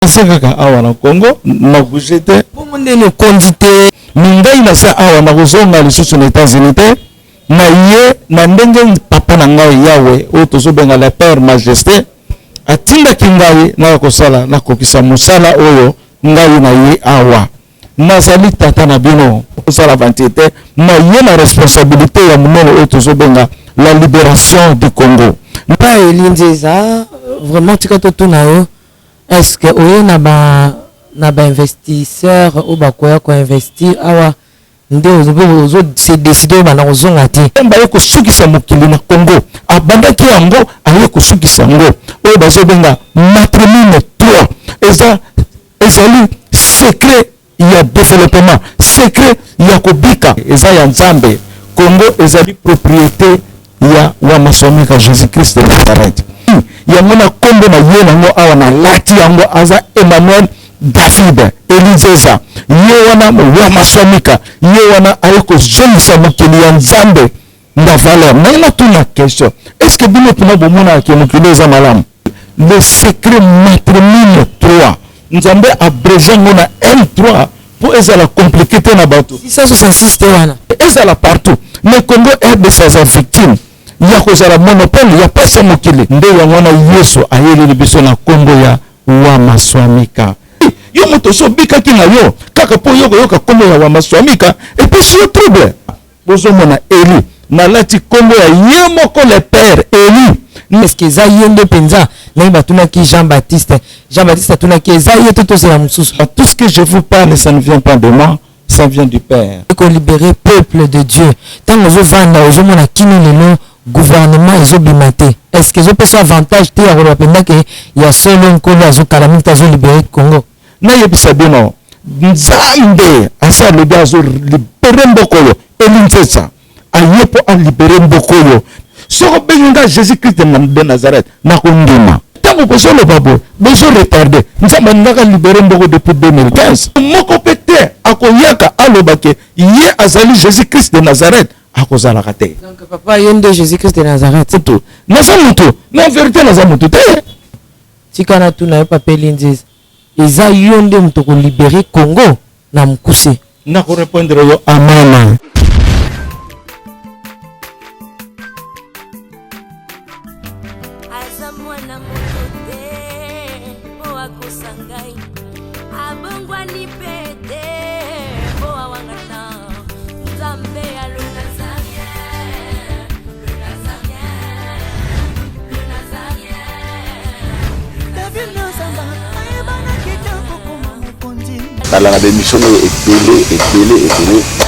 Kaka awa na Congo na bujete bomonde no kondite mingai na sa awa na kozonga lisusu na États-Unis te na ye na ndenge papa na ngai yawe o tozobenga la père majesté atinda kingai na kosala na kokisa musala oyo ngai na ye awa nazali tata na bino kosala vantité na ye na responsabilité ya munene o tozobenga la libération du Congo pa elinzeza vraiment tikato tuna yo. Est-ce que oye na ba investisseur ou ba koya ko investir awa nde ozo se décider ba na kozonga te mba ye kosukisa mokili na Congo abandaki yango aye kosukisa yango oyo bazobenga matrimoine 3 ezali secret ya développement secret ya kobika eza ya nzambe. Congo ezali propriété ya wa masomika Jésus-Christ de Nazareth yango na kombo na ye nango awa na lati yango aza Emmanuel David Elizeza ye wana wa masomika ye wana aye kozongisa mokili ya nzambe na valeur na ina tuna question est-ce que bino tuna bomona ke mokili eza malamu le secret matrimoine 3 nzambe abrégé ngo na M3 pour ezala compliqué te na bato 666 te wana ezala partout mais Congo RDC sa victime ya kozala monopole ya pasa mokili nde yango na Yesu ayeli biso na kombo ya wa maswamika yo moto so bikaki na yo kaka po yo yoka kombo ya wa maswamika epesi yo trouble bozomona Eli na lati kombo ya ye moko le père Eli. Est-ce que za yende penza na batuna ki Jean-Baptiste atuna ki za yeto to zela mususu. Tout ce que je vous parle ça ne vient pas de moi, ça vient du Père. Pour libérer peuple de Dieu tant ozo vanda ozo mona kini lelo gouvernement ezobimate. Est-ce que zo pesa avantage te ya ko penda ke ya solo nkolo azo kalamita zo libérer Congo na yebisa bino nzambe asa lobi azo libérer mbokolo elinzesa ayepo a libérer mbokolo soko benga Jésus-Christ de Nazareth na kondima tango bozo le babo bozo retardé nzambe ndaka libérer mboko depuis 2015 moko pete akoyaka alobake ye azali Jésus-Christ de Nazareth akozala kate. Donc papa yende Jésus-Christ de Nazareth tout naza mutu na vérité naza mutu te tikana tuna yo papa Lindiz eza yonde mutu ko libérer Congo na mukuse na ko répondre yo amen. Dans la démission est belé,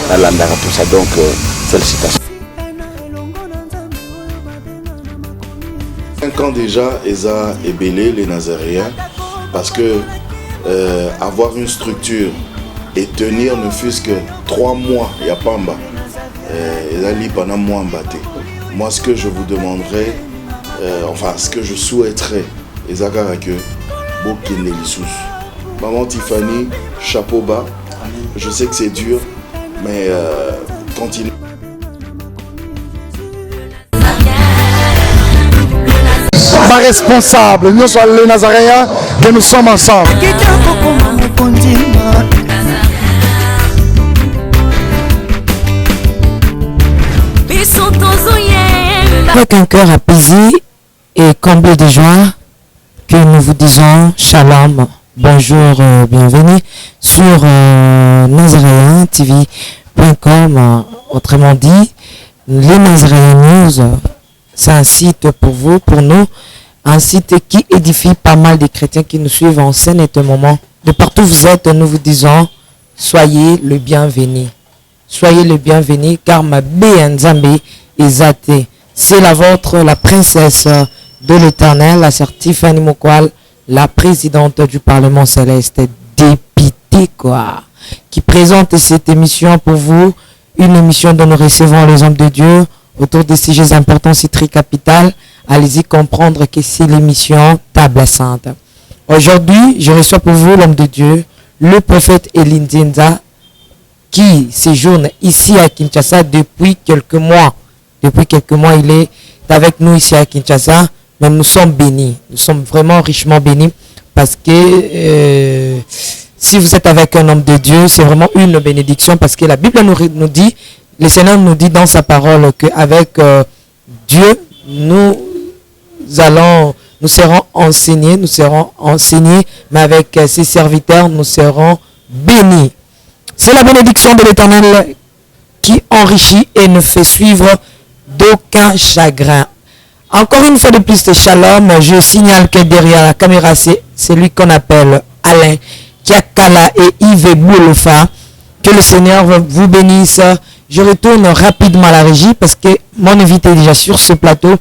dans l'andara pour ça donc félicitations. 5 ans déjà, Eza est belé les Nazaréens parce que avoir une structure et tenir ne fût-ce que 3 mois, il n'y a pas en bas. Eza li pendant moi en bâté. Moi ce que je vous demanderais, enfin ce que je souhaiterais, Eza que Bokine Lissous. Maman Tiffany, chapeau bas. Je sais que c'est dur, mais continue. Pas responsable, nous sommes les Nazaréens, que nous sommes ensemble. Avec un cœur apaisé et comblé de joie, que nous vous disons shalom. Bonjour, bienvenue sur Nazaréen TV.com. Autrement dit, les Nazaréens News, c'est un site pour vous, pour nous, un site qui édifie pas mal de chrétiens qui nous suivent en scène et de moment. De partout où vous êtes, nous vous disons, soyez le bienvenu. Soyez le bienvenu, car ma Nzambe est zate. C'est la vôtre, la princesse de l'Éternel, la sœur Tiffany Mokwal, la présidente du Parlement Céleste, députée quoi, qui présente cette émission pour vous, une émission dont nous recevons les hommes de Dieu autour des sujets importants, c'est très capital. Allez-y comprendre que c'est l'émission Table Sainte. Aujourd'hui, je reçois pour vous l'homme de Dieu, le prophète Elinzenza, qui séjourne ici à Kinshasa depuis quelques mois. Depuis quelques mois, il est avec nous ici à Kinshasa. Mais nous sommes bénis, nous sommes vraiment richement bénis parce que si vous êtes avec un homme de Dieu, c'est vraiment une bénédiction parce que la Bible nous dit, le Seigneur nous dit dans sa parole qu'avec Dieu, nous serons enseignés, mais avec ses serviteurs, nous serons bénis. C'est la bénédiction de l'Éternel qui enrichit et ne fait suivre d'aucun chagrin. Encore une fois de plus de shalom, je signale que derrière la caméra, c'est celui qu'on appelle Alain Kiakala et Yves Boulofa. Que le Seigneur vous bénisse. Je retourne rapidement à la régie parce que mon invité est déjà sur ce plateau.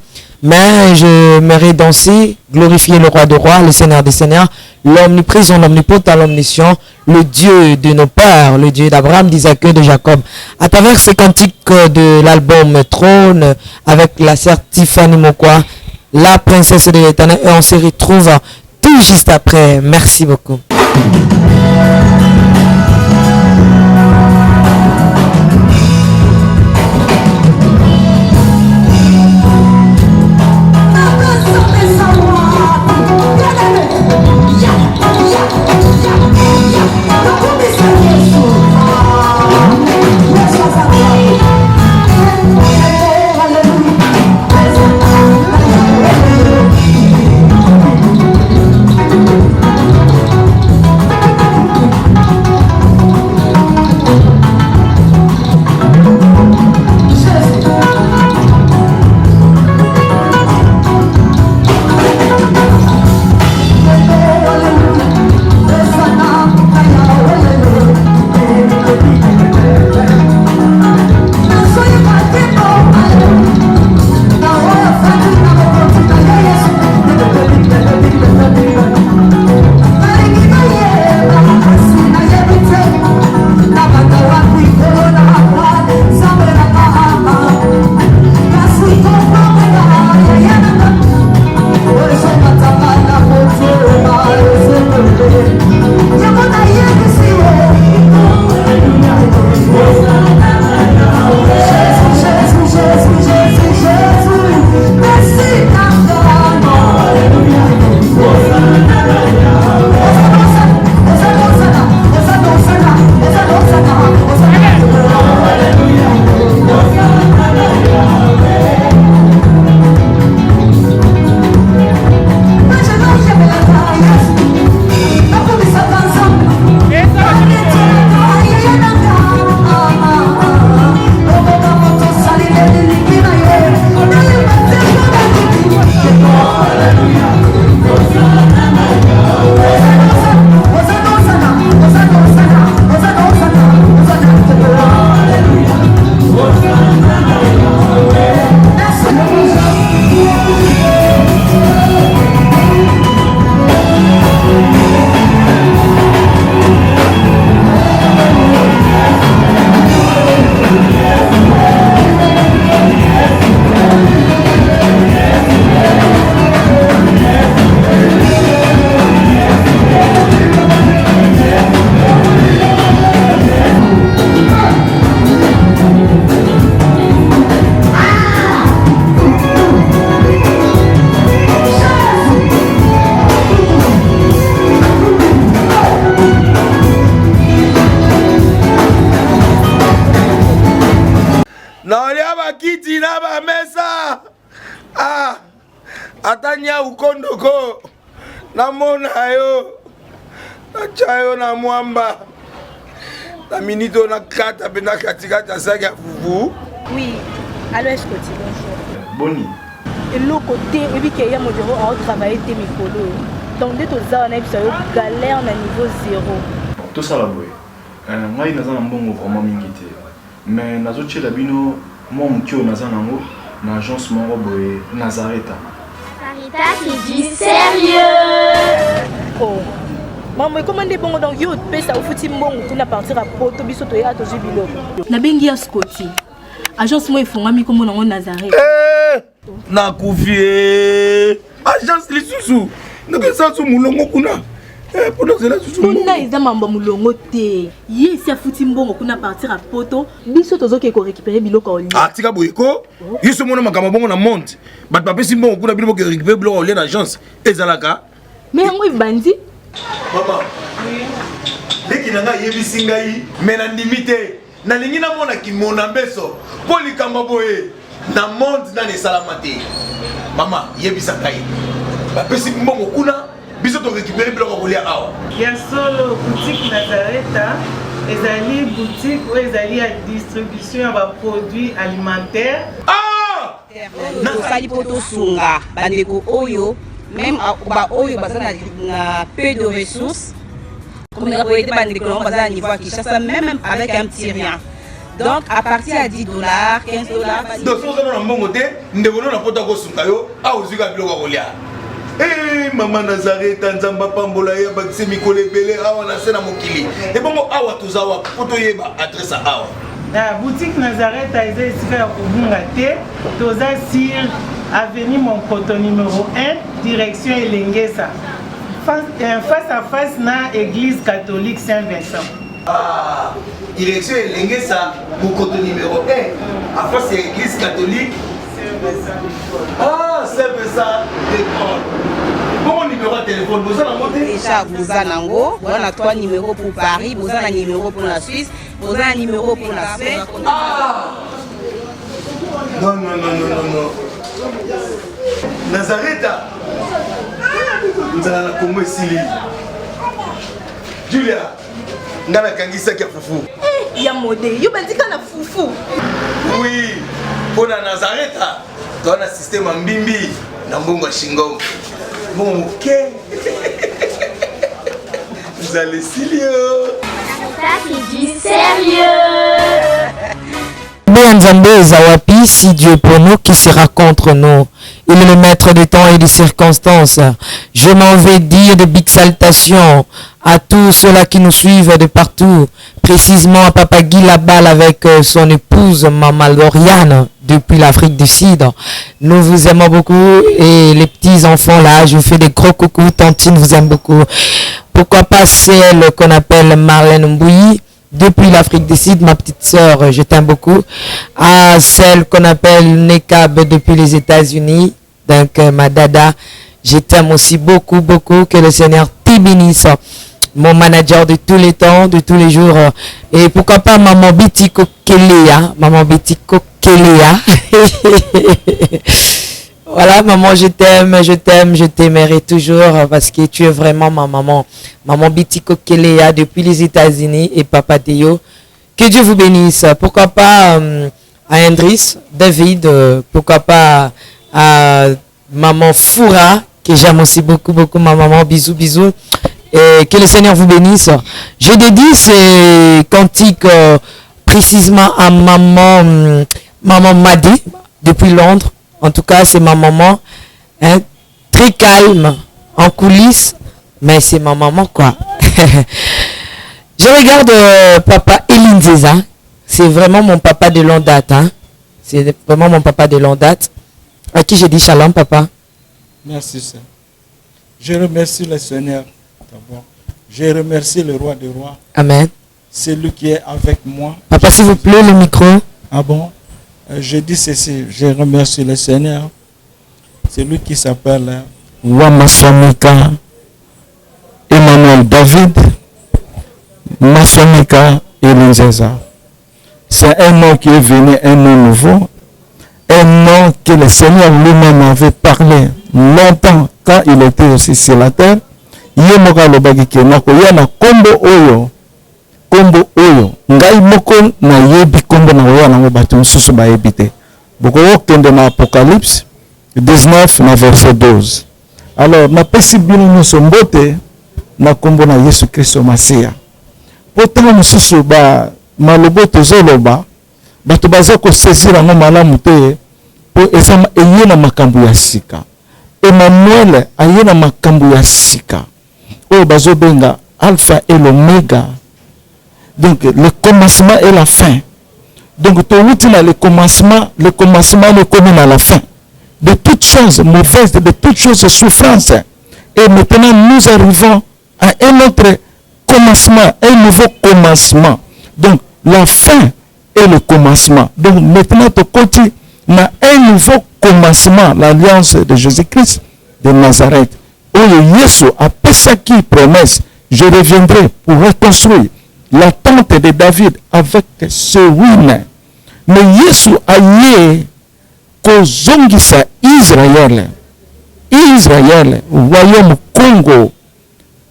Mais je m'aimerais danser, glorifier le roi des rois, le Seigneur des seigneurs, l'omniprésent, l'omnipotent, l'omniscient, le Dieu de nos pères, le Dieu d'Abraham, d'Isaac et de Jacob. À travers ces cantiques de l'album Trône, avec la sœur Tiffany Mokwa, la princesse de l'Éternel, et on se retrouve tout juste après. Merci beaucoup. Atanya ukondoko namona yo nachayo na mwamba na minito na kata pena katikata saki ya fufu. Oui, alors est-ce que tu bonjour. Boni. Et le côté et puis qu'il y a mon bureau à travailler tes micros. Donc dès que ça on a eu galère na niveau 0. Tout ça là boy. Moi il naza na mbongo vraiment mingité. Mais nazo tchela bino moi mutio naza nango na agence moko boy Nazareta. C'est du sérieux. Oh. Maman, comment est bon donc yo pe ça au fouti mbongo tu na partir à poto biso to ya to jibilo. Na bengi ya Scotty. Agence moi ifongami comme na Nazareth. Na kufie. Agence lisusu. Ndeke sansu mulongo kuna. Pour cela susu. Kuna iza mamba mulongo te. Ye si afuti mbongo kuna partir à poto biso tozo ke ko récupérer biloko oli. Ah tika boyeko. Yiso mona makama bongo na monte. Bat papa si mbongo kuna biloko ke récupérer biloko oli na agence. Ezalaka. Mais yango ibandi Maman. Leki nanga yebisi ngai mais na ndimité. Na lingi na mona ki mona beso. Poli kamba boye. Na monde na ne salamate. Maman, yebisa ngai. Ba pesi mbongo kuna biso to récupérer biloko kolia awa. Ya solo boutique Nazareta. Ezali boutique ou ezali à distribution de produits alimentaires. Ah! Nasali poto sunga bandeko oyo même ba oyo bazana na peu de ressources comme on a été bandeko bazana niveau à Kinshasa même avec un petit rien. Donc à partir à $10, $15. Donc si on a un bon côté, nous devons na poto ko sunga yo a ozuka biloko kolia. Eh maman Nazareta nzamba pambola ya bakise mikole belé awa na sena mokili. Et bongo awa tozawa poto yeba adresse awa. La boutique Nazareta est ici à Kubungate, toza sur avenue Monkoto numéro 1, direction Elengesa. Face à face na église catholique Saint-Vincent. Ah, direction Elengesa, Monkoto numéro 1, à face à l'église catholique Saint-Vincent. Ah, Saint-Vincent d'école. Bon numéro de téléphone, vous avez monté déjà, vous avez on a 3 numéros pour Paris, vous avez un numéro pour la Suisse, vous avez un numéro pour la Suède. Ah! Non. Nazareta. Nous allons la Congo Sili. Julia, nous allons kangisa kia fufu. Il y a modé, il y a fufu. Oui, pour la Nazareta, tu as un système en bimbi, dans Bongo Shingo. Bon, ok. Vous allez sérieux. Ça c'est du sérieux. Nzambe Zawapi, si Dieu est pour nous, qui sera contre nous? Il est le maître des temps et des circonstances. Je m'en vais dire de big salutations à tous ceux-là qui nous suivent de partout. Précisément à Papa Guy Labal avec son épouse Maman Lauriane depuis l'Afrique du Sud. Nous vous aimons beaucoup et les petits enfants là, je vous fais des gros coucou. Tantine vous aime beaucoup. Pourquoi pas celle qu'on appelle Marlène Mbouyi depuis l'Afrique du Sud, ma petite sœur, je t'aime beaucoup. À celle qu'on appelle Nekab depuis les États-Unis, donc ma dada, je t'aime aussi beaucoup, beaucoup. Que le Seigneur te bénisse. Mon manager de tous les temps, de tous les jours. Et pourquoi pas Maman Bitiko Kelea. Maman Bitiko Kelea. Voilà, maman, je t'aimerai toujours parce que tu es vraiment ma maman. Maman Bitiko Kelea depuis les États-Unis et Papa Théo. Que Dieu vous bénisse. Pourquoi pas à Hendris, David, pourquoi pas à Maman Foura, que j'aime aussi beaucoup, beaucoup, ma maman. Bisous, bisous. Et que le Seigneur vous bénisse. Je dédie ces cantiques précisément à maman Madi depuis Londres. En tout cas, c'est ma maman, hein, très calme en coulisses, mais c'est ma maman quoi. Je regarde papa Eline Zeza, c'est vraiment mon papa de longue date. Hein. C'est vraiment mon papa de longue date. À qui j'ai dit shalom papa. Merci Seigneur. Je remercie le Seigneur d'abord. Je remercie le roi des rois. Amen. C'est lui qui est avec moi. Papa s'il vous plaît, le micro. Ah bon? Je dis ceci, je remercie le Seigneur. C'est lui qui s'appelle Wamaswamika Emmanuel David Maswamika Elinzeza. C'est un nom qui est venu, un nom nouveau. Un nom que le Seigneur lui-même avait parlé longtemps quand il était aussi sur la terre. Yemoka lobaki nako yana kombo oyo. Kombo oyo ngai moko na yebi kombo na oyo na bato mususu ba yebite boko okende na Apocalypse 19 na verset 12. Alors na pesi bino nyonso mbote na kombo na Yesu Kristo Masia. Potana mususu ba malobo tozoloba bato baza ko saisir ngo malamu te po ezama eyena makambo ya sika. Emmanuel ayena makambo ya sika. Oyo bazobenga Alpha et l'Oméga. Donc le commencement et la fin. Donc tout le commencement le commun à la fin. De toutes choses mauvaises, de toutes choses souffrances. Et maintenant nous arrivons à un autre commencement, un nouveau commencement. Donc la fin et le commencement. Donc maintenant tu continues à un nouveau commencement, l'alliance de Jésus-Christ de Nazareth. oyo Yesu apesaki promesse, je reviendrai pour reconstruire la tente de David avec ce ruine. Mais Yesu aye kozongisa Israël royaume Congo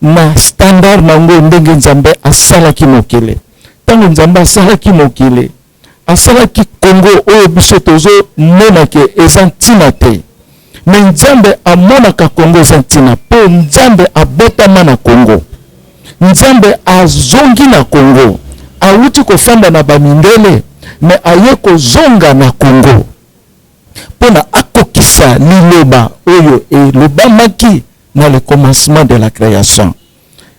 na standard nango ndenge Nzambe asalaki mokili. Tango Nzambe asalaki mokili, asalaki Congo oyo biso tozo monake eza ntina te. Mais Nzambe amonaka Congo eza ntina po Nzambe abotama na Congo. Nzambe azongi na Congo. Awuti kofanda na bamindele, mais aye kozonga na Congo. Pona akokisa liloba oyo elobamaki na le commencement de la création.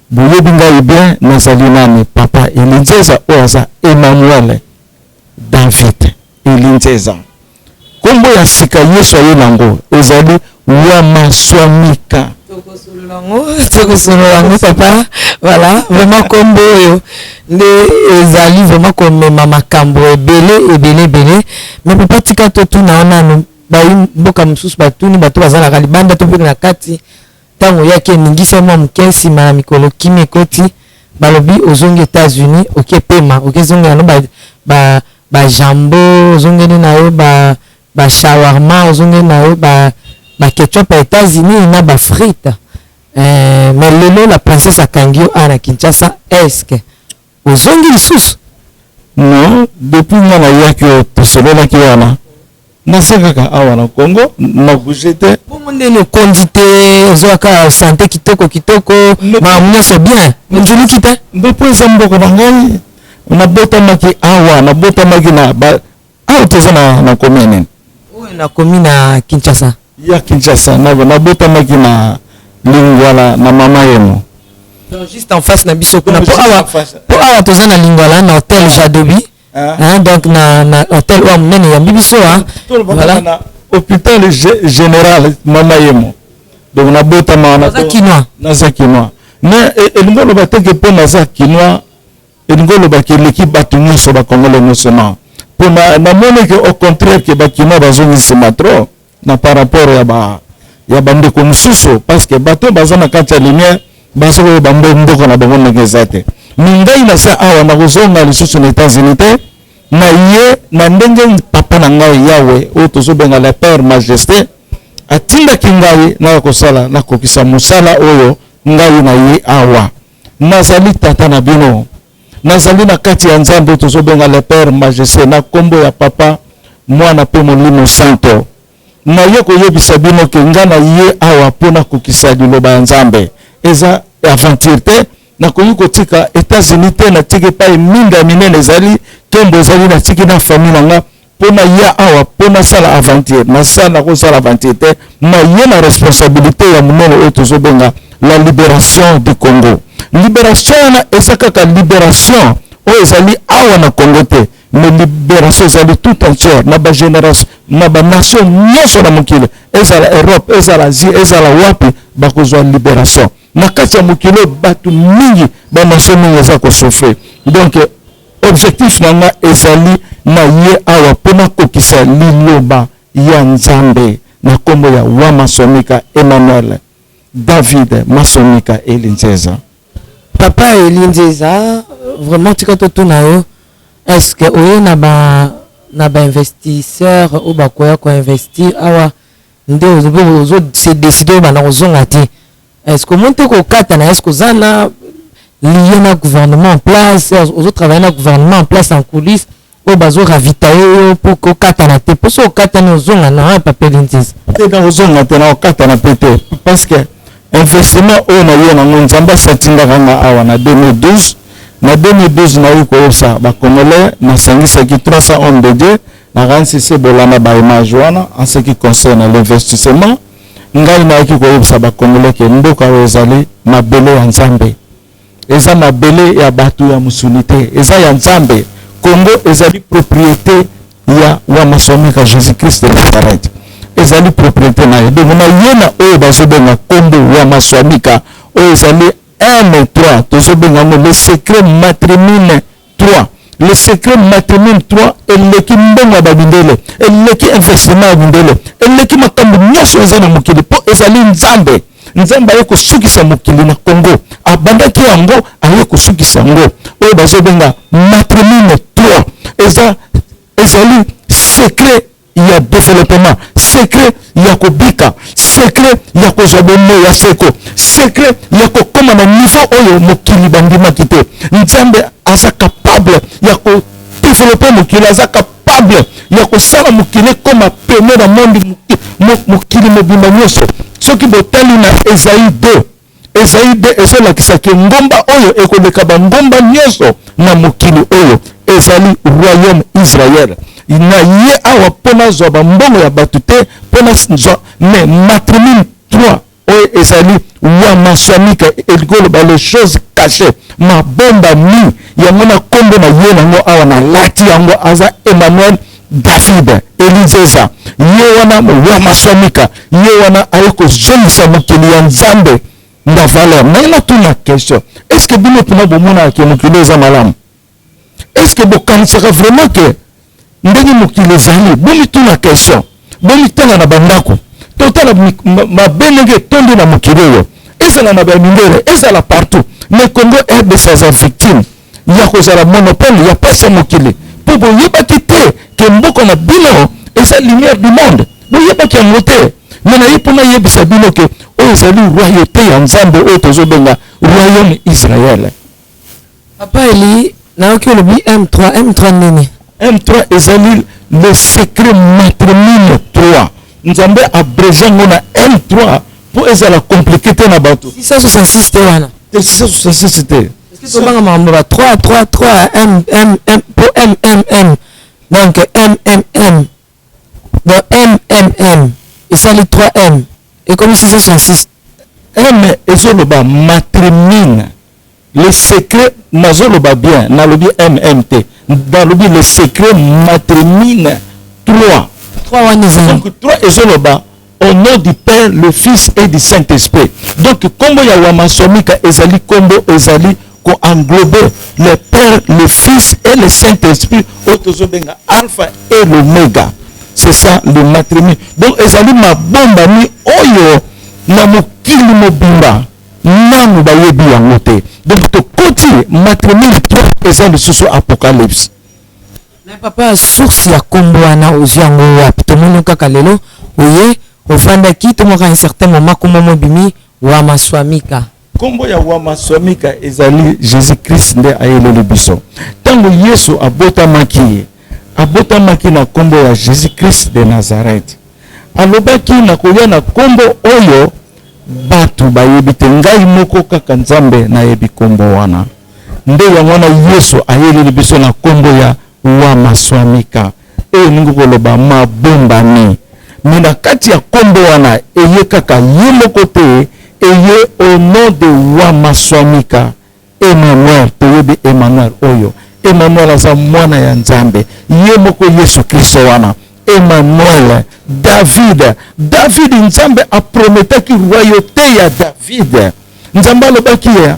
Boyebi ngai bien nazali nani papa Elinzeza oza Emmanuel David Elinzeza. Kombo ya sika Yesu aye nango ezali Wamaswamika. Tokosololango papa, voilà, vraiment kombo yo nde ezali vraiment comme makambo ebele mais papa tika to tuna onano bayi mboka mususu batuni bato bazala kalibanda to pena kati tango yake ningisa mwa mkesi ma mikolo kimi koti balobi ozongi États-Unis okepema okezonga no ba jambo ozongeni na yo ba shawarma ozongeni na yo ba ketchup États-Unis na ba frites. Mais lelo la princesse akangio ana Kinshasa est-ce ozongi lisusu? Non, depuis mwana yaki tosolola ki wana nasakaka awa na Congo na bougete bomonde no kondite ozwaka santé kitoko mamunyaso bien njulu kita depuis za mboko na ngai nabotamaki awa nabotamaki na awa teza na commune na commune na Kinshasa ya Kinshasa nabotamaki na Lingwala na mama yemo. Donc juste en face na biso kuna po awa toza na Lingwala na hôtel Jadobi. Donc na hôtel wa munene ya biso voilà na hôpital général mama yemo. Donc na bota na Zakinois. Mais elingolo bateke po na Zakinois elingolo bakileki batu nyonso ba Congolais nyonso po na mone que au contraire que bakinois bazongisi matro na par rapport ya bandeko mususu parce que bato bazana kati ya lumière basoko bambo ndoko na bango ngezate mingai na sa awa na kozonga lisusu na États-Unis te na ye na ndenge papa na ngai yawe o tozo benga la père majesté atinda kingai na kosala na kokisa musala oyo ngai na ye awa nazali tata na bino nazali na kati ya Nzambe tozo benga la père majesté na kombo ya papa mwana pe molimo santo na ye koyebisa bino ke nga na ye awa pona kokisa liloba ya Nzambe eza aventure te na koyi kotika États-Unis te na tiki pa minga minene ezali kembo ezali na tiki na famille nga pona ya awa pona sala aventure na sala ko sala aventure te na ye na responsabilité ya munene oyo tozobenga la libération du Congo. Libération na esakaka libération oyo ezali awa na Congo te mais libération ezali tout entière na ba génération na ba nation nyonso na mokili ezala Europe ezala Asie ezala wapi bakozwa libération na kati ya mokili batu mingi ba nation mingi eza kosofre. Donc objectif nanga ezali na ye awa pona kokisa liloba ya Nzambe na kombo ya Wamaswamika Emmanuel David Masomika Elinzeza. Papa Elinzeza vraiment tikato tuna yo est-ce que oyo na ba investisseur ou ba koya ko investir awa nde ozo se décider ba na ozonga te est-ce que monte ko kata na est-ce que zana lié na gouvernement en place ozo travailler na gouvernement en place en coulisses o bazo ravitailler pour ko kata na te pour so kata na ozonga na Papa Elinzeza te na ozonga te na kata na pete parce que investissement o na yo na Nzambe satinga kanga awa na 2012 na 2012 na yo koyosa ba Congolais na sangisa ki 300 hommes de Dieu na ransisi bolana ba image wana en ce qui concerne l'investissement ngai na ki koyosa ba Congolais ke mboka ezali mabele ya Nzambe eza mabele ya batu ya musunité eza ya Nzambe. Congo ezali propriété ya Wamaswamika Jésus-Christ de Nazareth ezali propriété na ye donc na yena oyo bazobenga kombo Wamaswamika oyo ezali 1-3 tozobenga le secret matrimine 3 le secret matrimine 3 eleki mbongo ya babindele eleki investissement ya bindele eleki makambo nyonso eza na mokili po ezali Nzambe nzambe aye kosukisa mokili na Congo abandaki yango aye kosukisa yango oyo bazobenga matrimine 3 ezali secret ya développement, secret ya kobika, secret ya kozwa bomo ya seko, secret ya kokoma na niveau oyo mokili bandimaki te. Nzambe aza capable ya ko développer mokili, aza capable ya kosala mokili koma pene na monde mokili mobimba nyonso. Soki botali na Esaïe 2 ezolakisaki ngomba oyo ekoleka bangomba nyonso na mokili oyo ezali royaume Israël. Na ye awa pona zwa bambongo ya batu te pona zwa mais matrimine 3 oyo ezali wa maswamika elikolo ba les choses cachées mabomba mi yango na kombo na ye nango awa na lati yango aza Emmanuel David Elizeza ye wana wa maswamika ye wana aye kozongisa mokili ya Nzambe na valeur. Mais là tout la question, est-ce que bino tuna bomona ke mokili eza malamu? Est-ce que bokanisaka vraiment que ndenge mokili ezali? Bomi tuna question, bomi tala na bandako totala mabenenge tondi na mokili oyo ezala na bamindele ezala partout. Mais Congo RDC aza victime ya kozala monopole ya pasi ya mokili po boyebaki te ke mboko na bino eza lumière du monde, boyebaki yango te. Mena ye pona yebisa bino ke oyo ezali royauté ya Nzambe oyo tozobenga royaume Israël. Papa Eli naoki olobi M3 nini? M3 ezali le secret matrimine 3. Nzambe abrégé ngo na M3 po ezala compliqué te na bato. 666 te wana. 666 te. Est-ce que tobanga makambo ba 3 M po MMM. Donc MMM. Donc MMM. Et ça les 3M. Et comme 666. M ezoloba matrimine. Le secret nazoloba bien. Nalobi MMT. Nalobi le secret matrimine 3. 3 wanizan. Donc 3 ezoloba au nom du Père, le Fils et du Saint-Esprit. Donc kombo ya wamasomika ezali kombo ezali ko englober le Père, le Fils et le Saint-Esprit. Otozobenga Alpha et l'Oméga. C'est ça le matrimine. Donc ezali mabomba ni oyo na mokili mobimba nanu bayebi yango te. Donc to koti matrimine 3 ezali susu Apocalypse. Mais papa source ya kombo wana oziango wapi tomono kaka lelo oye ofandaki tomoka un certain moment kombo mobimi wa maswamika. Kombo ya wa maswamika ezali Jésus-Christ nde ayeleli biso. Tango Yesu abotamaki na kombo ya Jésus-Christ de Nazareth. Alobaki na koya na kombo oyo batu bayebi te ngai moko kaka Nzambe na yebi kombo wana. Nde yango na Yesu ayeleli biso na kombo ya wa maswamika. Ningo koloba mabomba ni. Mina kati ya kombo wana eye kaka ye moko te eye au nom de wa maswamika Emmanuel toyebi Emmanuel oyo. Emmanuel aza mwana ya Nzambe ye moko Yesu Kristo wana Emmanuel David Nzambe aprometaki royauté ya David. Nzambe alobaki ya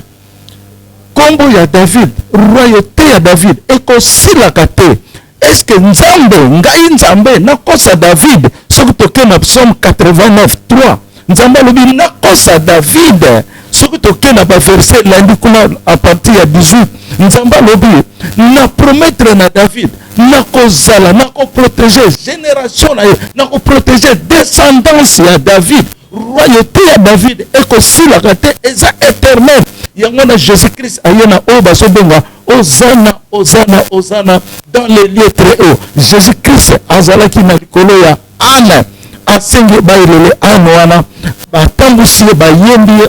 kombo ya David royauté ya David ekosilaka te. Est-ce que ngai Nzambe nakosa David soki toke na Psaume 89:3 Nzambe alobi nakosa David soki toke na verset landi kuna à partir ya 18 Nzambe alobi na promettre na David nakozala nakoprotéger génération na ye nakoprotéger descendance ya David royauté ya David ekosilaka te eza éternel. Yango na Jésus-Christ ayena oyo bazobenga Hosanna dans les lieux très hauts. Jésus-Christ azalaki na likolo ya Anne asengi bailele Anne wana batambusi bayembi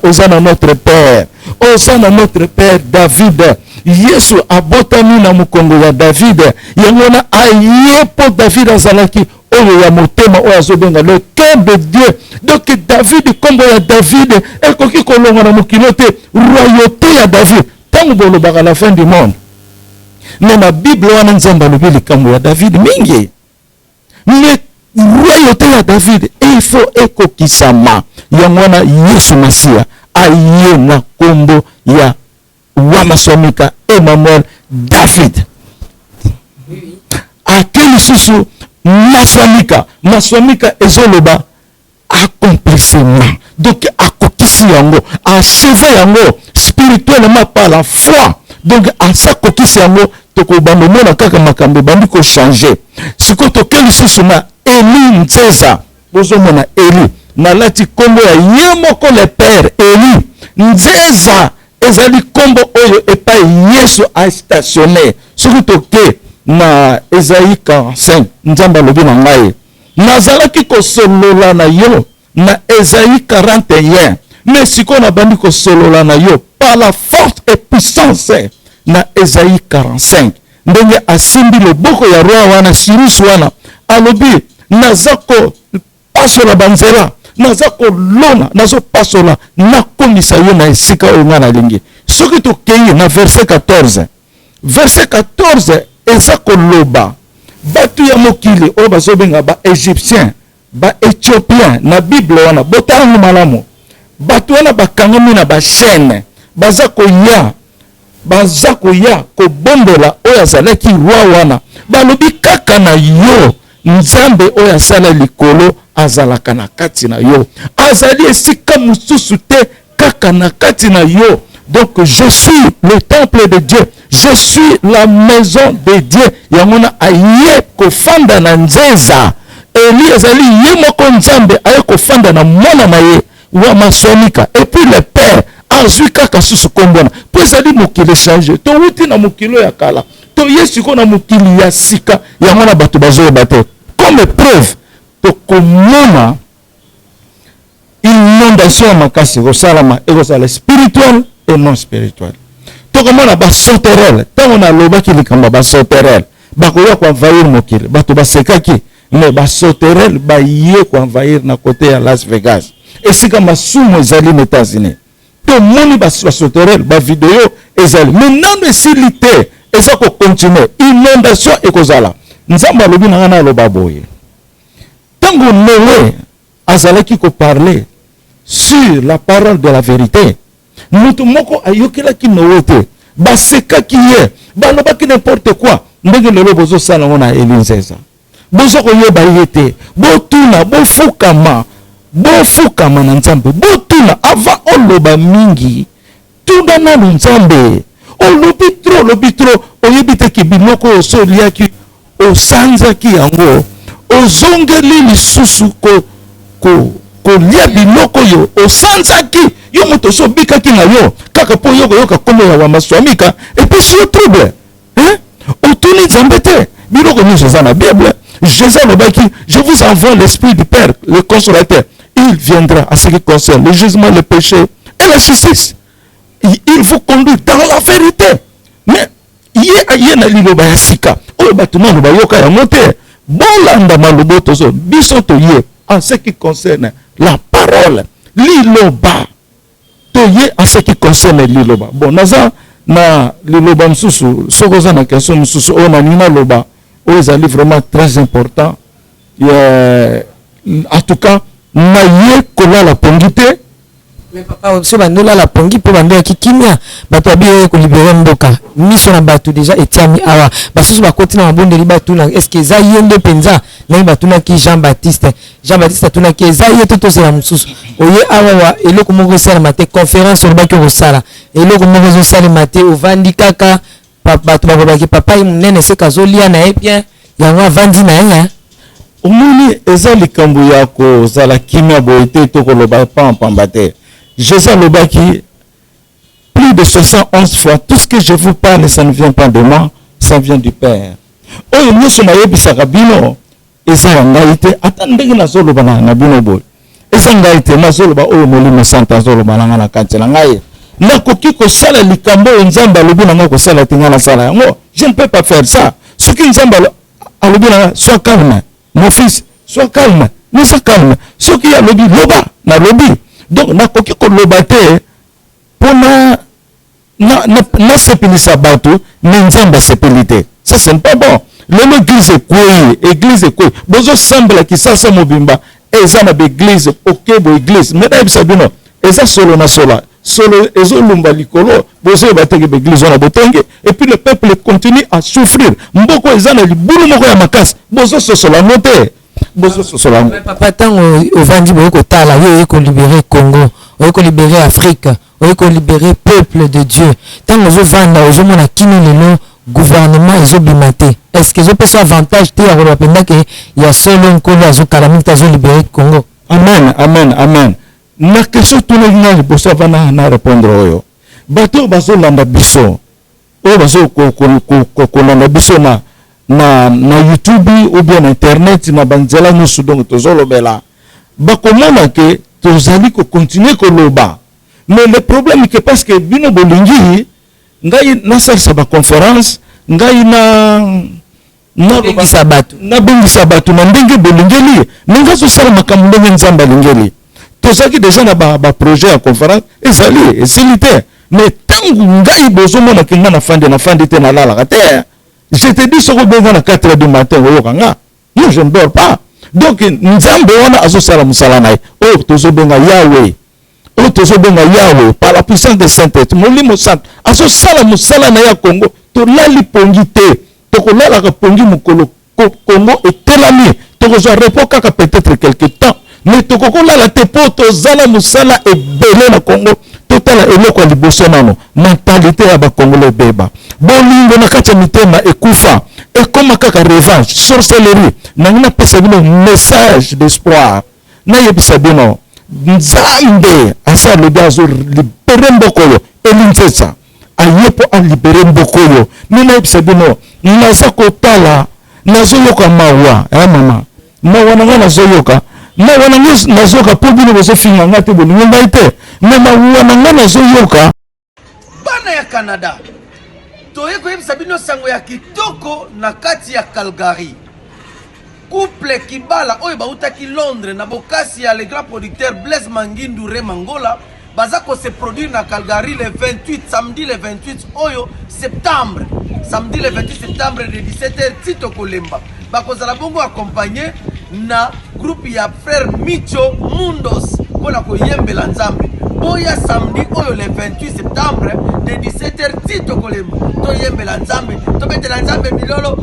Hosanna notre Père. Hosanna notre Père David. Yesu abotami na mukongo ya David. Yango na aye po David azalaki oyo ya motema oyo azobenga le cœur de Dieu. Donc David kombo ya David ekoki kolonga na mokilo te royauté ya David. Tango bolobaka la fin du monde. Mais na Bible wana Nzambe alobi likambo ya David mingi. Mais royauté ya David il faut ekokisama. Yango wana Yesu Masia aye na kombo ya wamasomika Emmanuel David. Akeli susu maswamika ezoloba accomplissement. donc akokisi yango achevé yango spirituellement par la foi. Donc asa kokisi yango tokobanda mona kaka makambo bandi ko changer. Siko tokeli susu na Eli Nzeza bozomona Eli na lati kombo ya ye moko le père Eli Nzeza ezali kombo oyo epai Yesu a stationné. Siko toke na Esaïe 45 nzamba alobi na ngai nazalaki kosolola na yo na Esaïe 41 mais siko na bandi kosolola na yo par la force et puissance na Esaïe 45 ndenge asimbi loboko ya roi wana Cyrus wana alobi nazako pasola banzela nazako lona nazo pasola nakomisa yo na esika oyo nga nalingi. Soki tokei na verset 14 eza koloba batu ya mokili oyo bazobenga ba égyptien ba éthiopien na bible wana botango malamu batu wana bakangami na bachaîne baza koya kobondola oyo azalaki roi wana balobi kaka na yo nzambe oyo asala likolo azalaka na kati na yo azali esika mosusu te kaka na kati na yo. Donc je suis le temple de Dieu, je suis la maison de Dieu. Yamona aye kofanda na Nzeza Eli ezali ye moko nzambe aye kofanda na mwana na ye wa masonika et puis le père azwi kaka susu kombona po ezali mokili change to wuti na mokilo ya kala to yesu ko na mokili ya sika ya mwana bato bazoyeba te comme preuve to komona inondation ya makasi kosalama ekozala spirituel et non spirituel. To komona basoterel tango na lobaki likambo basoterel bakoya koenvahir mokili bato basekaki mais basoterel baye koenvahir na kote ya Las Vegas esika masumu ezali na États-Unis to moni basoterel ba video ezali mais nano esili te eza ko continuer inondation ekozala nzamba lobi na ngana loba boye tango Noé azalaki ko parler sur la parole de la vérité mutu moko ayokelaki Noé te basekaki ye balobaki n'importe quoi ndenge lelo bozo sala ngona Eli Nzeza bozo koyeba ye te botuna bofukama na nzambe botuna avant oloba mingi tuna na nzambe olobi tro oyebi te ki binoko osoliaki osanzaki yango ozongeli lisusu kolia binoko yo osanzaki yo moto sobikaki na yo kaka po yo koyoka kombo ya wamaswamika epuis yo trouble otuni nzambe te biloko nyonso eza na Bible. Jésus lobaki je vous envoie l'esprit du Père le consolateur il viendra à ce qui concerne le jugement, le péché et la justice. Il vous conduit dans la vérité. Mais yé na liloba ya sika oyo bato nano bayoka yango te bolanda maloba tozo biso toye en ce qui concerne la parole liloba toye en ce qui concerne liloba. Bon naza na liloba msusu soko za na question msusu oyo na nina loba oyo ezali vraiment très important. En tout cas na ye kolala pongi te mais papa so bandola la pongi po bandola kikimia bato abiye ko libérer mboka miso na bato déjà etiami awa basusu bakoti na mabondeli bato na est-ce que za yende penza na bato na ki Jean-Baptiste tuna ki za yeto to sera mususu oye awa wa eloko moko sala mate conférence on baki ko sala eloko moko zo sala mate ovandi kaka bato bakobaki papa munene se kazolia na ye bien yango avandi na ye omoni eza likambo ya kozala kimia boye te to koloba pamba te. Jésus lobaki plus de 71 fois tout ce que je vous parle ça ne vient pas de moi ça vient du Père. Oyo nyonso na yebisaka bino eza ya ngai te ata ndenge nazoloba na bino boye eza ngai te nazoloba oyo molimo santa azoloba na nga na kati na ngai nakoki kosala likambo oyo nzambe alobi na nga kosala te nga nasala yango je ne peux pas faire ça. Soki nzambe alobi na nga sois calme mon fils sois calme ne sois calme soki alobi loba na lobi donc nakoki koloba te pona na sepelisa bato mais nzambe asepeli te ça c'est pas bon. Lelo église ekwei bozo sambela kisasa mobimba eza na beglise okebo église mais nayebisa bino eza solo na solo ezolumba likolo bozo bateke beglise wana botonge et puis le peuple continue à souffrir mboko eza na libulu moko ya makasi bozo sosola note Papa tango ovandi boyeko tala yo oyeko libérer Congo, oyeko libérer Afrique, oyeko libérer peuple de Dieu. Tango ozovanda ozomona kini lelo gouvernement ezobimate. Est-ce que ezopesa avantage te ya koloba penda ke ya solo nkolo azokalamiki azolibérer Congo? Amen, amen, amen. Na question tunenga liboso avana na répondre oyo. Bato bazolanda biso. Oyo bazokolanda biso na YouTube ou bien internet na banzela nyonso donc tozolobela. Bakomona ke tozali ko continuer koloba. Mais le problème que parce que bino bolingi ngai na salsa ba conférence ngai na bengisa bato na ndenge bolingeli ninga so sala makambo ndenge nzamba lingeli tozaki déjà na ba projet ya conférence ezali esilité mais tangu ngai bozomona kinga na fandi te na lala te je te dis soko benga na 4h du matin oyokanga moi je ne dors pas donc nzambe wana azo sala musala naye tozobenga Yahweh par la puissance de Saint-Esprit molimo saint azo sala musala na ya Congo to lali pongi te tokolala ka pongi mukolo Congo etelami tokozwa repos kaka peut-être quelque temps mais tokolala te po tozala musala ebele na Congo totala eloko ya liboso nano mentalité ya bakongolo ebeba bolingo na kati ya mitema ekufa ekoma kaka revanche sorcellerie nangina pesa bino message d'espoir nayebisa bino nzambe asa lobi azo libere mboko oyo elinzesa aye po alibere mboko oyo ninayebisa bino naza kotala nazoyoka mawa mama mawa nanga nazoyoka mawa nanga nazoyoka po bino bozofinga nga te bolingo ngai te me mawa nanga nazoyoka bana ya Canada toye koyebisa bino sango ya kitoko na kati ya Calgary. Couple Kibala oyo bautaki Londres na bokasi ya le grand producteur Blaise Mangindu Remangola baza ko se produire na Calgary le 28 samedi le 28 oyo septembre. Samedi le 28 septembre de 17h Tito Kolemba. Bakozala bongo accompagné na groupe ya frère Micho Mundos pona ko yembela nzambe. Boya samedi oyo le 28 septembre de 17h Tito Kolemba. To yembela nzambe, to betela nzambe bilolo.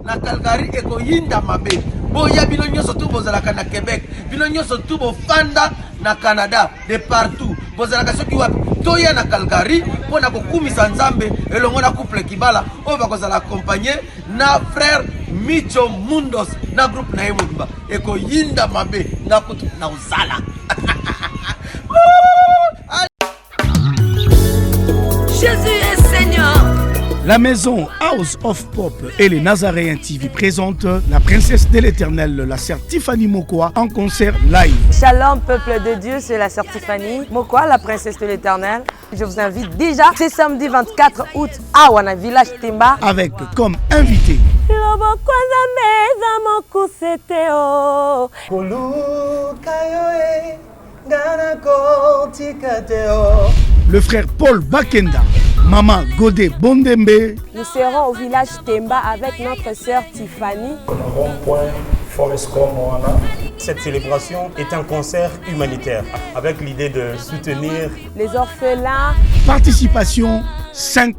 Na Calgary eko yinda mabe. Boya bino nyonso tu bozalaka na Québec, bino nyonso tu bofanda na Canada, de partout. Bozalaka soki wapi toya na Calgary pona kokumisa nzambe elongo na couple Kibala oyo bakozala accompagné na frère Micho Mundos na groupe na Emodimba eko yinda mabe na kutu na uzala. Jésus est Seigneur. La maison House of Pop et les Nazaréens TV présentent la princesse de l'éternel, la sœur Tiffany Mokoa, en concert live. Shalom peuple de Dieu, c'est la sœur Tiffany Mokoa, la princesse de l'éternel. Je vous invite déjà, c'est samedi 24 août à Wana Village Temba. Avec comme invité le frère Paul Bakenda, Maman Godé Bondembe. Nous serons au village Temba avec notre sœur Tiffany. Cette célébration est un concert humanitaire avec l'idée de soutenir les orphelins. Participation $5.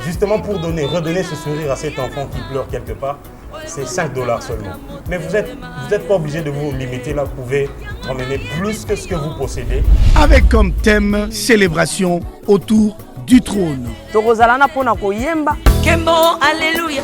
Justement pour redonner ce sourire à cet enfant qui pleure quelque part. C'est $5 seulement. Mais vous êtes pas obligé de vous limiter là, vous pouvez emmener plus que ce que vous possédez. Avec comme thème célébration autour du trône. Kembo, alléluia.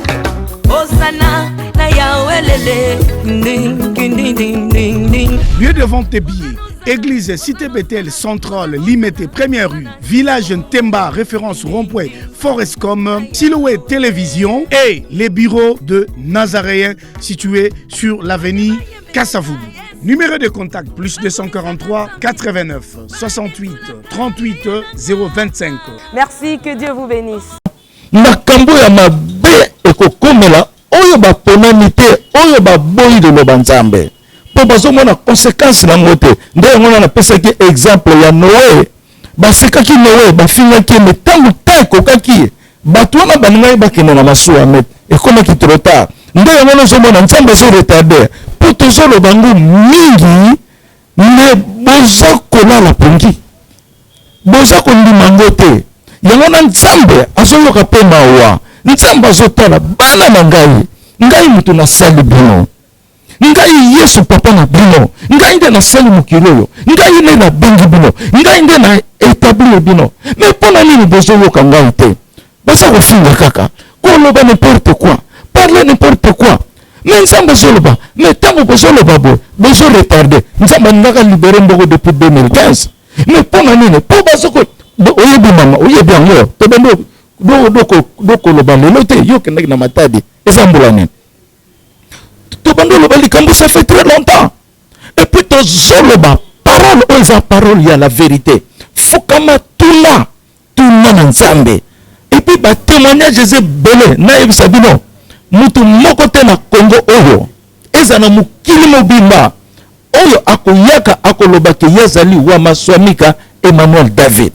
Hosanna, na Yahweh lele. Ding, ding, ding, ding, ding. Lieu de vente des billets. Église Cité Bethel Centrale, Limité, Première rue, Village Ntemba, référence rond-point, Forestcom, Silhouette Télévision et les bureaux de Nazaréens situés sur l'avenue Kassavoubou. Numéro de contact plus 243 89 68 38 025. Merci, que Dieu vous bénisse. Makambo ya mabe ekokomela oyo ba ponamite oyo ba boyi de lobanzambe. Po bazomona conséquence na mote nde ngona na pesa ki exemple ya Noé basekaki Noé bafingaki metangu teko kaki bato wana baninga bakena na masuwa met ekomaki trop tard nde ngona zomona nzambe zo retarder po tozolo bango mingi ne boza kolala pongi boza kondima ngo te yango na nzambe azoyoka pe mawa nzambe azotala bana na ngai ngai mutu nasali bino ngai Yesu papa na bino ngai nde nasali mokili oyo ngai nde nabengi bino ngai nde na établir bino mais mpona nini bozoyoka ngai te baza kofinga kaka koloba n'importe quoi parler n'importe quoi mais nzambe azoloba mais ntango bozoloba boye bozoretarde nzambe alingaka libere mboko depuis 2015 mais mpona nini mpo bazoko oyebi mama oyebi yango tobende dokoloba lelo te yo kendaki na matadi eza mbula nini tobande loba likambo ça fait très longtemps et puis tozoloba parole oyo eza parole ya la vérité fukama tuna na nzambe et puis batémoignage eza ebele nayebisa bino mutu moko te na Congo oyo eza na mokili mobimba oyo akoyaka akolobaki yazali wa maswamika Emmanuel David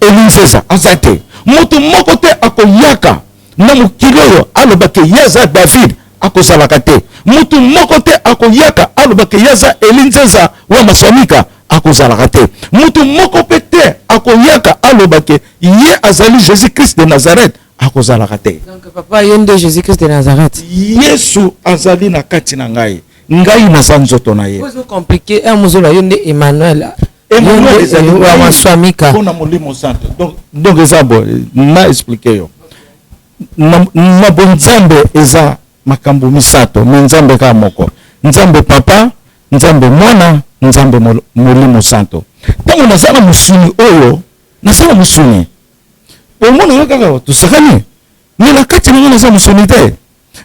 Elinzeza aza te mutu moko te akoyaka na mokili oyo alobaki yaza David akozalaka te mutu moko te akoyaka alobaki yaza Elinzeza wa maswamika akozalaka te mutu moko pe te akoyaka alobaki ye azali Jésus-Christ de Nazareth akozalaka te. Donc papa yende Jésus-Christ de Nazareth. Yesu azali na kati na ngai naza nzoto na ye. C'est compliqué muzolo yende Emmanuel. Emmanuel ezali wa maswamika. Pona molimo santo. Donc ezabo na expliquer yo. Na bonzambe eza makambo misato, nzambe ka moko. Nzambe papa, nzambe mwana, nzambe molimo santo. Tango nasala musuni oyo, nasala musuni. Omona ngaka tusakani. Mais na kati na nga za musuni te.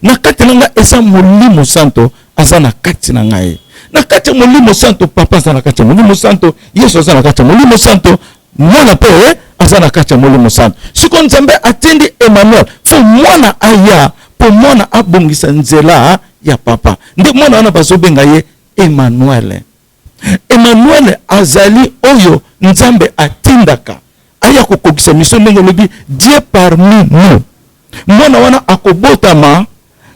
Na kati na nga eza molimo santo aza na kati na ngai. Na kati molimo santo papa aza na kati molimo santo, Yesu aza na kati molimo santo, mwana pe aza na kati molimo santo. Siko nzambe atindi Emmanuel, fo mwana aya, po mwana abongisa nzela ya papa. Nde mwana wana bazobenga ye Emmanuel. Emmanuel azali oyo nzambe atindaka. Aya kokokisa mission ndenge lobi Dieu parmi nous. Mwana wana akobotama,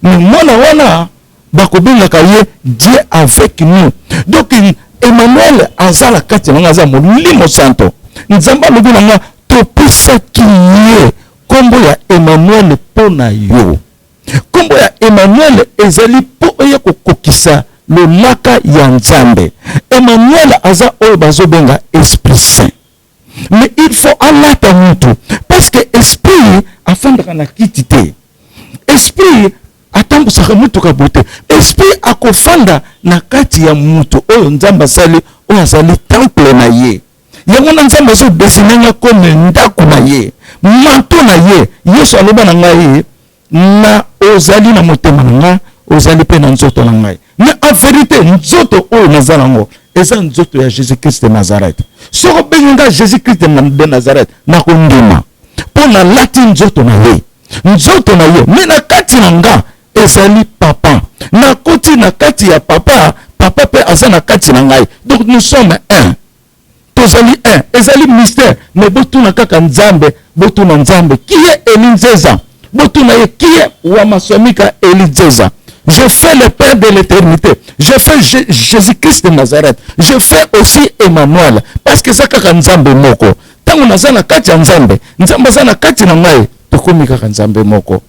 mais mwana wana bakobengaka ye Dieu avec nous. Donc Emmanuel azala kati na ngaza molimo santo. Nzamba lobi na nga topesa kiye kombo ya Emmanuel pona yo. Kombo ya Emmanuel ezali po oya kokokisa lolaka ya nzambe. Emmanuel aza oyo bazobenga Esprit Saint. Mais il faut alata mutu parce que esprit afandaka na kiti te. Esprit atambusaka mutu kabote. Esprit akofanda na kati ya mutu oyo nzamba sali oyo azali temple na ye. Yango na nzamba so desinanga comme ndako na ye. Manto na ye. Yesu aloba na ngai na ozali na motema na nga, ozali pe na nzoto na ngai. Mais en vérité nzoto oyo nazala ngo eza nzoto ya Jésus-Christ de Nazareth. Soko benga Jésus-Christ de Nazareth na kondima. Pona lati nzoto na ye. Nzoto na ye. Mais na kati na nga ezali papa. Na koti na kati ya papa, papa pe asa na kati na ngai. Donc nous sommes un. Tozali un. Ezali mystère. Mais botu na kaka nzambe, botu na nzambe. Qui est Elinzeza? Botu na ye qui est Wamaswamika Elinzeza? Je fais le Père de l'éternité. Je fais Jésus-Christ de Nazareth. Je fais aussi Emmanuel. Parce que ça kaka nzambe moko. Tango nazana kati ya nzambe. Nzambe zana kati na ngai. Tokomi kaka nzambe moko.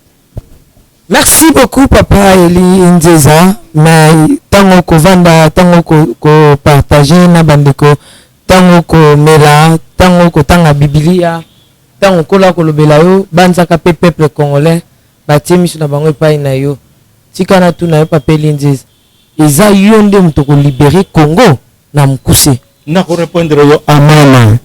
Merci beaucoup papa Eli Nzeza. Mais tango ko vanda, tango ko partager na bandeko, tango ko mela, tango ko tanga Biblia, tango ko la ko lobela yo, banzaka pe peuple congolais, batie miso na bango epai na yo. Tikana tu na yo papa Eli Nzeza. Eza yo nde muto ko libérer Congo na mukuse. Na ko répondre yo amen.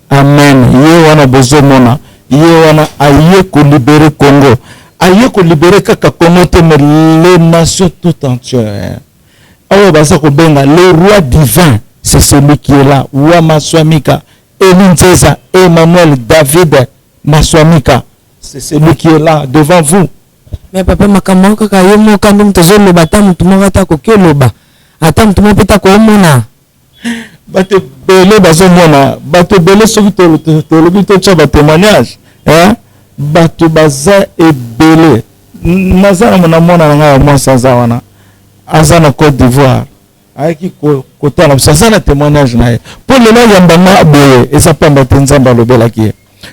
Amen. Ye wana bozomona, ye wana aye ko libérer Congo. Aye ko libérer kaka Congo te mais les nations tout entières. Awa basa ko benga le roi divin, c'est celui qui est là. Wa Maswamika, Eli Nzeza, Emmanuel David Maswamika. C'est celui qui est là devant vous. Mais papa makambo kaka yo mo kando mtozo loba ta mutu mo ata ko ke loba. Ata mutu mo peta ko mona. Bato bele bazomona, bato bele soki tolobi to tcha ba témoignage, hein? Bato baza ebele. Nazana mona mona nga mo sanza wana. Azana Côte d'Ivoire. Aiki ko tala sanza na témoignage na ye. Pour le là yambanga boye, et ça pamba tenzamba lobela ki.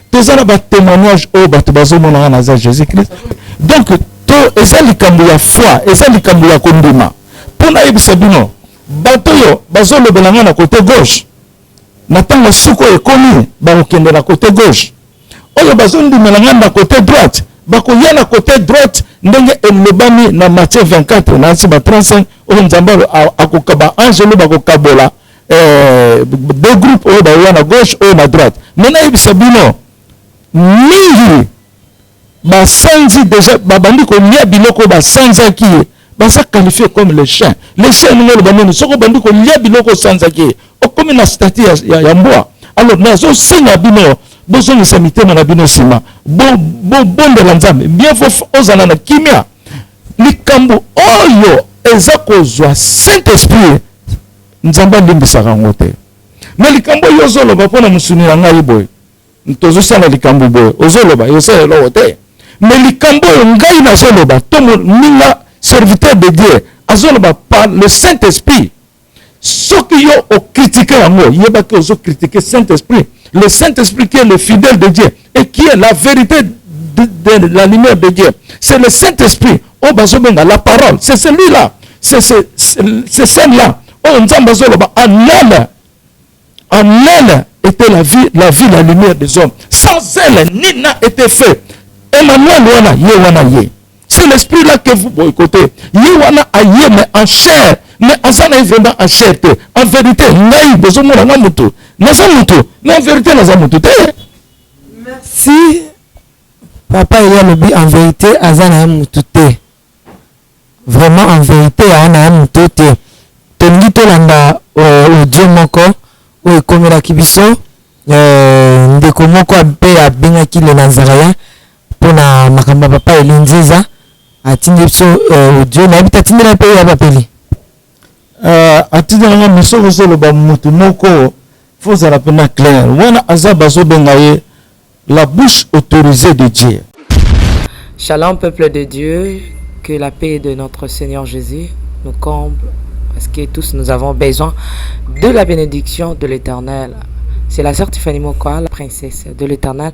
Tozana ba témoignage o bato bazomona na za Jésus-Christ. Donc to eza likambo ya foi eza likambo ya kondima mpona yebisa bino bato oyo bazolobela nga na côté gauche na ntango suku oyo ekomi bakokende na côté gauche oyo bazondimela nga na côté droite bakoya na côté droite ndenge elobami na Matthieu 24 na nsi ba 35 oyo nzambe akokaba angelo bakokabola deux groupes oyo baoya na gauche oyo na droite me nayebisa bino mingi basanzi déjà babandi kolia biloko oyo basanzaki ye baza qualifié comme les chiens ningo oloba nini soki obandi kolia biloko osanzaki ye okomi na stati ya mbwa alors nazosenga bino bozongisa mitema na bino nsima bondela nzambe bien fo ozala na kimia likambo oyo eza kozwa saint esprit nzambe alimbisaka yango te me likambo oyo ozoloba mpona mosuni na ngai boye tozosala likambo boye ozoloba yosala eloko te me likambo oyo ngai nazoloba to moninga serviteur de Dieu azoloba par le saint esprit soki yo okritike yango yebaki ozocritiquer saint esprit le Saint-Esprit qui est le fidèle de Dieu et qui est la vérité de la lumière de Dieu. C'est le Saint-Esprit. Oh, bazobenga la parole. C'est celui-là. C'est celle-là. Oh, nzambazoloba en elle était la vie, la lumière des hommes. Sans elle, ni n'a été fait. Emmanuel wana ye wana ye. C'est l'esprit là que vous boycottez. Ye wana aye mais en chair. Mais azana vraiment en chair. En vérité, ngai bozomona na mutu. Mais en vérité, merci. Papa, il y a le but en vérité, Azana Moutoute. Vraiment en vérité, Azana Moutoute. Tongi Tolanda, au Dieu Moko, au Komera Kibiso, Ndeko Moko Abe Abengaki le Nazaréen, pour na Makamba Papa et Linziza, à Tindipso, au Dieu, n'habite à Tindela Pays à Bapeli. À Tindela Miso, le Bamutu Moko. Faut se rappeler clair. La bouche autorisée de Dieu. Shalom peuple de Dieu, que la paix de notre Seigneur Jésus nous comble, parce que tous nous avons besoin de la bénédiction de l'Éternel. C'est la sœur Tiffany Mokoa, la princesse de l'Éternel,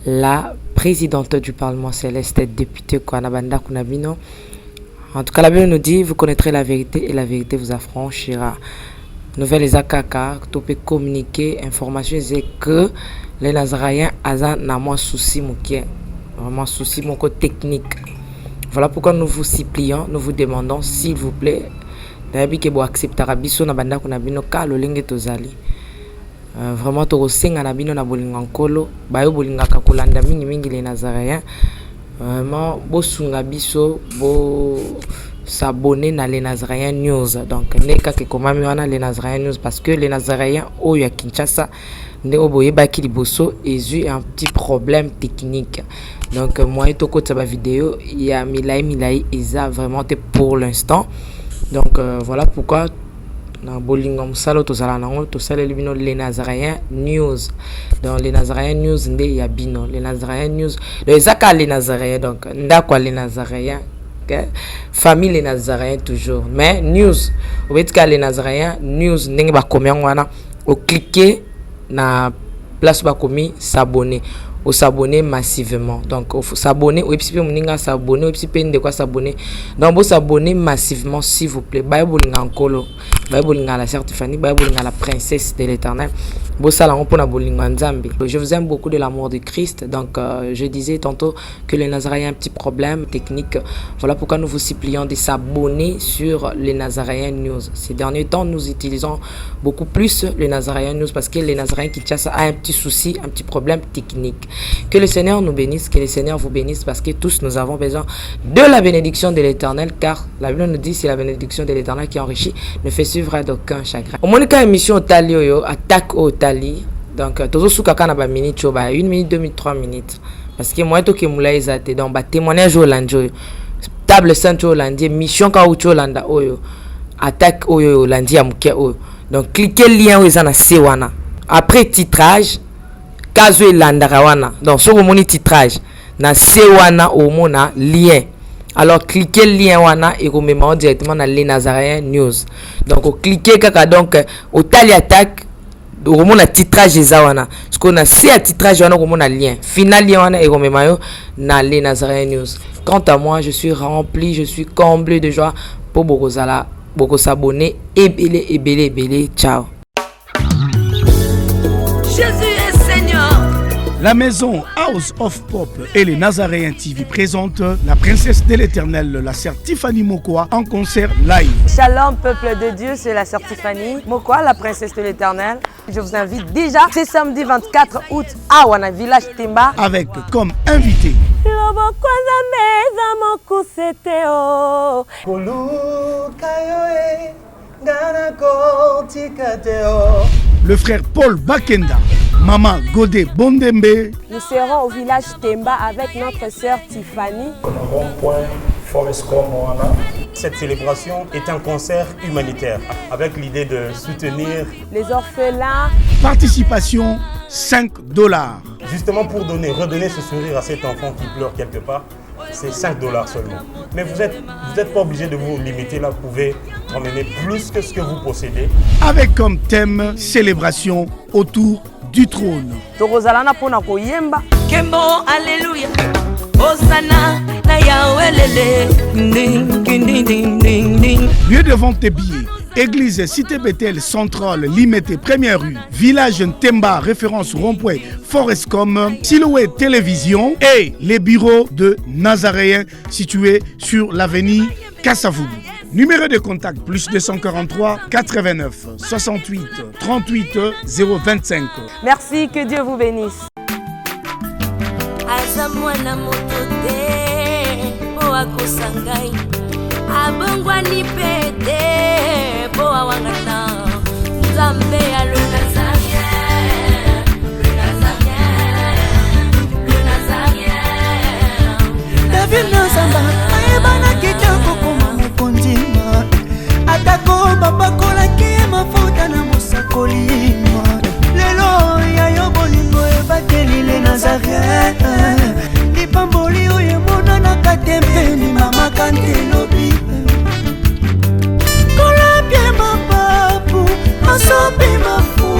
la présidente du Parlement céleste, députée Kwanabanda Kunabino. En tout cas, la Bible nous dit, vous connaîtrez la vérité et la vérité vous affranchira. Nouvelle Zakaka, tu peux communiquer, information, c'est que les Nazaréens ont moins souci, vraiment souci, mon côté technique. Voilà pourquoi nous vous supplions, nous vous demandons, s'il vous plaît, d'ailleurs que vous acceptez Rabiso na banda kuna bino ka lolenge tozali. Vraiment to rosenga na bino na bolinga nkolo, bayo bolinga ka kolanda mingi les Nazaréens. Vraiment bo sunga biso bo s'abonner dans les Nazaréens News. Donc, neka ke komami wana les Nazaréens News parce que les Nazaréens oyo ya Kinshasa ne oboye baki liboso ezu un petit problème technique. Donc, moi et toko tsaba vidéo il y a milai eza vraiment pour l'instant. Donc, voilà pourquoi na bolingo musalo tozala nango tosala libino les Nazaréens News. Donc, les Nazaréens News nde ya bino les Nazaréens News. Les zaka les Nazaréens donc ndakwa les Nazaréens famille les Nazaréens toujours mais news au fait que les Nazaréens news ndenge ba combien wana au cliquer na place ba komi s'abonner au s'abonner massivement donc au s'abonner au epipe muninga s'abonner au epipe de quoi s'abonner donc vous s'abonner massivement s'il vous plaît bible ngakolo bible ngala sœur Tiffany bible ngala princesse de l'Éternel. Je vous aime beaucoup de l'amour de Christ. Donc, je disais tantôt que les Nazaréens ont un petit problème technique. Voilà pourquoi nous vous supplions de s'abonner sur les Nazaréens News. Ces derniers temps, nous utilisons beaucoup plus les Nazaréens News parce que les Nazaréens qui chassent a un petit souci, un petit problème technique. Que le Seigneur nous bénisse, que le Seigneur vous bénisse parce que tous nous avons besoin de la bénédiction de l'Éternel car la Bible nous dit c'est la bénédiction de l'Éternel qui enrichit, ne fait suivre d'aucun chagrin. Au moins, quand émission au Talio, attaque au donc toujours sous kaka na ba minute choba 1 minute 2 minutes 3 minutes parce que moi to ke mula ezate donc ba témoignage holandais table sainte holandais mission ka ucho holanda oyo attaque oyo holandais ya muke oyo donc cliquez lien oyo na sewana après titrage kazo elandaka wana donc sur moni titrage na sewana au mona lien. Alors cliquez le lien wana et vous mettez directement dans les Nazaréens News. Donc cliquez kaka donc au tali attaque okomona titrage eza wana parce qu'on a si à titrage wana okomona lien final lien wana ekomema yo na les Nazaréens News. Quant à moi, je suis rempli, je suis comblé de joie pour beaucoup s'abonner et belé. Ciao. Jésus est Seigneur. La maison House of Pop et les Nazaréens TV présentent la princesse de l'éternel, la sœur Tiffany Mokoa, en concert live. Shalom peuple de Dieu, c'est la sœur Tiffany Mokoa, la princesse de l'éternel. Je vous invite déjà, c'est samedi 24 août à Wana Village Temba. Avec comme invité le frère Paul Bakenda, Maman Godé Bondembe. Nous serons au village Temba avec notre sœur Tiffany. Cette célébration est un concert humanitaire avec l'idée de soutenir les orphelins. Participation $5. Justement pour redonner ce sourire à cet enfant qui pleure quelque part, c'est $5 seulement. Mais vous êtes pas obligé de vous limiter là, vous pouvez emmener plus que ce que vous possédez. Avec comme thème célébration autour du trône. Kembo, alléluia. Hosanna, na Yahweh lele. Ding, ding, ding, ding, ding. Lieu de vente des billets. Église Cité Bethel Centrale, Limité, Première rue, Village Temba, référence rond-point, Forescom, Silhouette Télévision et les bureaux de Nazaréens situés sur l'avenue Kassavoubou. Numéro de contact plus 243 89 68 38 025. Merci, que Dieu vous bénisse. Azamwana motote, boa kosangai. Abongwani pete, boa wangana. Nzambe ya le Nazarien, le Nazarien, le Nazarien. David Nzamba, ayebana kitoko koma mukondima. Atako babakolaki mafuta na musakolima. Lelo ya yo bolingo ebateli le Nazarien. Lipamboli oyo mona na katempeni mama kantelo.